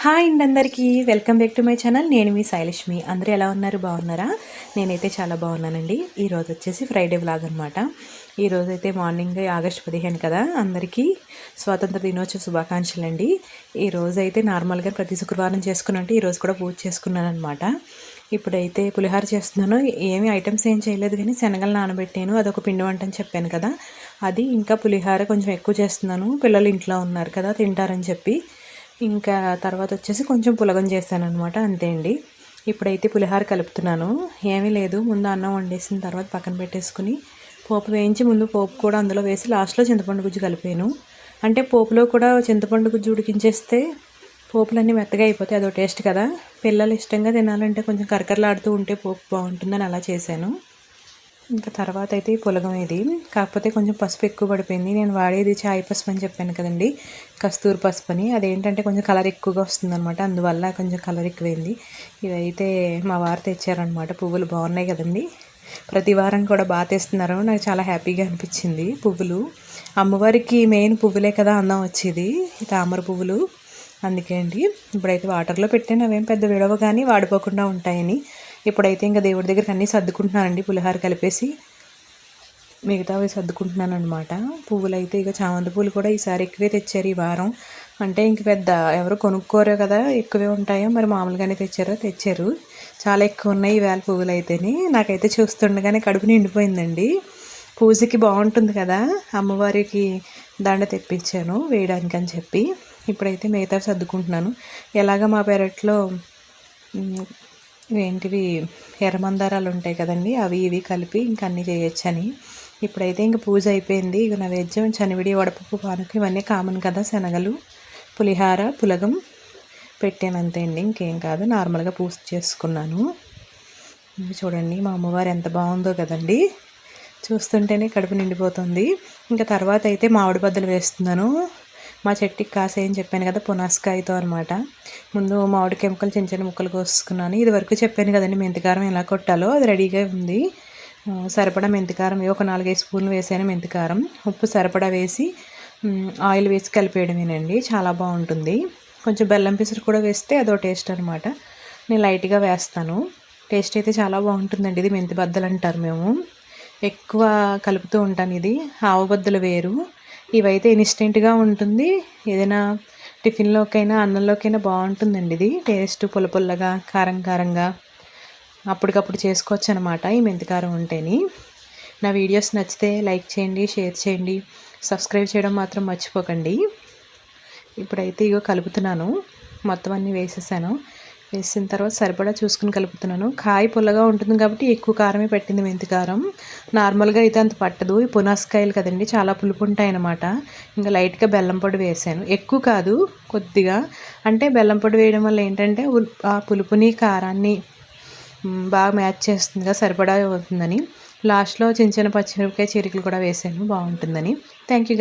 Hi అండి అందరికీ welcome back to my channel. నేను మీ శైలక్ష్మి. అందరూ ఎలా ఉన్నారు, బాగున్నారా? నేనైతే చాలా బాగున్నానండి. ఈరోజు వచ్చేసి ఫ్రైడే వ్లాగ్ అనమాట. ఈరోజు అయితే మార్నింగ్ ఆగస్టు 15 కదా, అందరికీ స్వాతంత్ర దినోత్సవ శుభాకాంక్షలు అండి. ఈరోజు అయితే నార్మల్గా ప్రతి శుక్రవారం చేసుకున్నట్టు ఈరోజు కూడా పూజ చేసుకున్నాను అనమాట. ఇప్పుడైతే పులిహార చేస్తున్నాను. ఏమి ఐటమ్స్ ఏం చేయలేదు, కానీ శనగలు నానబెట్టాను. అదొక పిండి వంట అని చెప్పాను కదా, అది ఇంకా పులిహార కొంచెం ఎక్కువ చేస్తున్నాను. పిల్లలు ఇంట్లో ఉన్నారు కదా, తింటారని చెప్పి. ఇంకా తర్వాత వచ్చేసి కొంచెం పులగం చేశాను అనమాట, అంతే అండి. ఇప్పుడైతే పులిహార కలుపుతున్నాను. ఏమీ లేదు, ముందు అన్నం వండేసిన తర్వాత పక్కన పెట్టేసుకుని పోపు వేయించి ముందు పోపు కూడా అందులో వేసి లాస్ట్లో చింతపండు గుజ్జు కలిపాను. అంటే పోపులో కూడా చింతపండు గుజ్జు ఉడికించేస్తే పోపులన్నీ మెత్తగా అయిపోతాయి, అదో టేస్ట్ కదా. పిల్లలు ఇష్టంగా తినాలంటే కొంచెం కరకరలాడుతూ ఉంటే పోపు బాగుంటుందని అలా చేశాను. ఇంకా తర్వాత అయితే ఈ పులగం ఇది, కాకపోతే కొంచెం పసుపు ఎక్కువ పడిపోయింది. నేను వాడేది చాయ్ పసుపు అని చెప్పాను కదండి, కస్తూరి పసుపు అని. అదేంటంటే కొంచెం కలర్ ఎక్కువగా వస్తుంది అనమాట, అందువల్ల కొంచెం కలర్ ఎక్కువైంది. ఇదైతే మా వారు తెచ్చారనమాట. పువ్వులు బాగున్నాయి కదండి, ప్రతి వారం కూడా బాగా తెస్తున్నారు. నాకు చాలా హ్యాపీగా అనిపించింది. పువ్వులు అమ్మవారికి మెయిన్ పువ్వులే కదా అందం వచ్చేది, తామర పువ్వులు. అందుకే అండి. ఇప్పుడైతే వాటర్లో పెట్టాను, అవేం పెద్ద విడవ కానీ వాడిపోకుండా ఉంటాయని. ఇప్పుడైతే ఇంకా దేవుడి దగ్గరికి అన్నీ సర్దుకుంటున్నానండి, పులిహార కలిపేసి మిగతావి సర్దుకుంటున్నాను అనమాట. పువ్వులు అయితే ఇక చామంతి పూలు కూడా ఈసారి ఎక్కువే తెచ్చారు ఈ వారం. అంటే ఇంక పెద్ద ఎవరు కొనుక్కోరో కదా, ఎక్కువే ఉంటాయో మరి మామూలుగానే తెచ్చారు. చాలా ఎక్కువ ఉన్నాయి ఈవేళ పువ్వులు అయితేనే. నాకైతే చూస్తుండగానే కడుపు నిండిపోయిందండి. పూజకి బాగుంటుంది కదా, అమ్మవారికి దండ తెప్పించాను వేయడానికి అని చెప్పి. ఇప్పుడైతే మిగతా సర్దుకుంటున్నాను. ఎలాగ మా పెరట్లో ఏంటివి ఎర్రమందారాలు ఉంటాయి కదండి, అవి ఇవి కలిపి ఇంక అన్నీ చేయొచ్చని. ఇప్పుడైతే ఇంక పూజ అయిపోయింది. ఇక నైవేద్యం చనివిడి, వడపప్పు, పానకం ఇవన్నీ కామన్ కదా, శనగలు, పులిహార, పులగం పెట్టాను అంతే అండి, ఇంకేం కాదు. నార్మల్గా పూజ చేసుకున్నాను. చూడండి మా అమ్మవారు ఎంత బాగుందో కదండి, చూస్తుంటేనే కడుపు నిండిపోతుంది. ఇంకా తర్వాత అయితే మామిడి బద్దలు వేస్తున్నాను. మా చెట్టుకి కాసేయని చెప్పాను కదా, పునాసకాయతో అనమాట. ముందు మామిడికాయ ముక్కలు చిన్న చిన్న ముక్కలు కోసుకున్నాను. ఇది వరకు చెప్పాను కదండి మెంతికారం ఎలా కొట్టాలో, అది రెడీగా ఉంది. సరిపడా మెంతికారం ఒక 4-5 స్పూన్లు వేసాను. మెంతికారం, ఉప్పు సరిపడా వేసి ఆయిల్ వేసి కలిపేయడమేనండి, చాలా బాగుంటుంది. కొంచెం బెల్లం పిసురు కూడా వేస్తే అదో టేస్ట్ అనమాట. నేను లైట్గా వేస్తాను. టేస్ట్ అయితే చాలా బాగుంటుందండి. ఇది మెంతి బద్దలు అంటారు మేము. ఎక్కువ కలుపుతూ ఉంటాను. ఇది ఆవు బద్దలు వేరు, ఇవైతే ఇన్స్టెంట్గా ఉంటుంది. ఏదైనా టిఫిన్లోకైనా అన్నంలోకైనా బాగుంటుందండి. ఇది టేస్ట్ పుల్లగా కారం కారంగా అప్పటికప్పుడు చేసుకోవచ్చు అనమాట ఈ మెంతికారం ఉంటేని. నా వీడియోస్ నచ్చితే లైక్ చేయండి, షేర్ చేయండి, సబ్స్క్రైబ్ చేయడం మాత్రం మర్చిపోకండి. ఇప్పుడైతే ఇగో కలుపుతున్నాను, మొత్తం అన్నీ వేసేసాను. వేసిన తర్వాత సరిపడా చూసుకుని కలుపుతున్నాను. కాయ పుల్లగా ఉంటుంది కాబట్టి ఎక్కువ కారమే పెట్టింది మెంతికారం. నార్మల్గా అయితే అంత పట్టదు. ఈ పునాసకాయలు కదండి, చాలా పులుపు ఉంటాయి అన్నమాట. ఇంకా లైట్గా బెల్లం పొడి వేసాను, ఎక్కువ కాదు, కొద్దిగా. అంటే బెల్లం పొడి వేయడం వల్ల ఏంటంటే ఆ పులుపుని కారాన్ని బాగా మ్యాచ్ చేస్తుంది కదా, సరిపడా అవుతుందని. లాస్ట్లో చిన్న చిన్న పచ్చిమిరపకాయ చీరికలు కూడా వేసాను, బాగుంటుందని. Thank you.